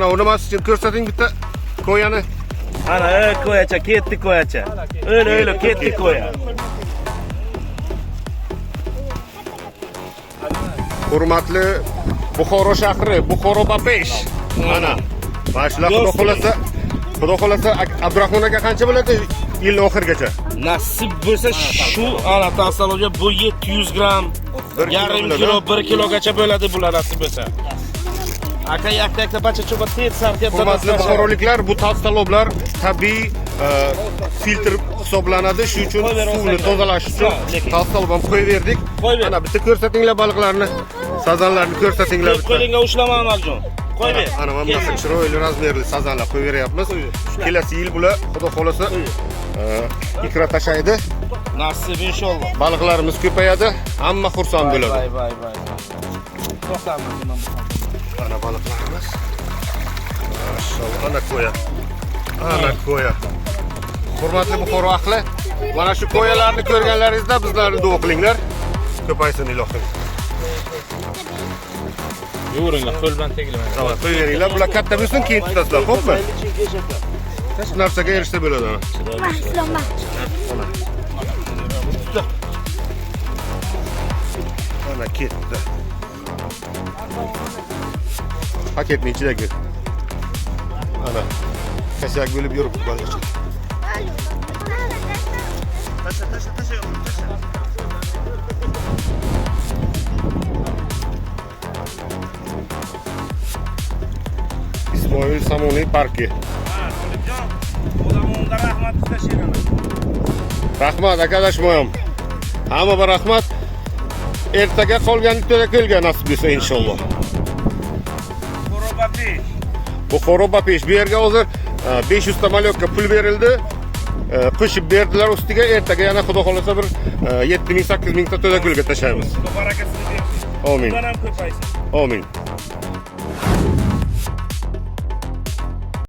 Ana uni mas için ko'rsating bitta ko'yani. Ana ko'yacha, ketdi ko'yacha. O'yla, ketdi ko'ya. Hurmatli Buxoro shahri, Buxoro Bapesh. Mana shular Xudo xolasa Abdurahmon aka qancha bo'ladi yil oxirigacha? Nasib bo'lsa shu ana tasaloga bu 700 gram, yarim kilo, 1 kilogacha bo'ladi bular nasib bo'lsa. Aka yakta bacha cho'pa ter sarkab Hurmatli buxoroliklar, bu tavsalovlar tabiiy filtr hisoblanadi. Shuning uchun suvni tozalash uchun tavsalov ham qo'yib berdik. Mana bitta ko'rsatinglar baliqlarni, sazanlarni ko'rsatinglar. Qo'lingga ushlama Amaljon. Qo'y ber. Ana mana bunaqa chiroyli razmerli sazanlar qo'yib beryapmiz. Kelasi yil bular xudo xolasa ikra tashlaydi. Nasib inshaalloh. Baliqlarimiz ko'payadi, hamma xursand bo'ladi. Voy. To'xtamiz. Ana baliqlarimiz. Maşallah, ana ko'ya. Hurmatli Buxoro ahli, mana shu ko'yalarni ko'rganlaringizda bizlarni duo qilinglar. Ko'paysin ilohim. Yuringlar, qo'l bilan tegilmang. Tamam, qo'yveringlar. Bular katta bo'lsin, keyin tutasizlar, xo'pmi? Hech narsaga erishsa bo'ladi. Ana ketdi. Paketning ichidagi. Ana kasak bo'lib yuribdi baliqcha. Tasha. İsmoil Samoniy parki. Rahmat istashiraman. Rahmat akadashmoyam. Hammaga rahmat. Ertaga qolgan kelgan nasib bo'lsa inshaalloh. Buxoro Bapesh. Bu yerga hozir 500 ta malyokka pul berildi. Qo'shib berdilar ustiga. Ertaga yana xudo xolasa bir 7000-8000 ta to'da gulga tashlaymiz. Barakasini bersin. Amin. Bundan ham ko'paysin. Amin.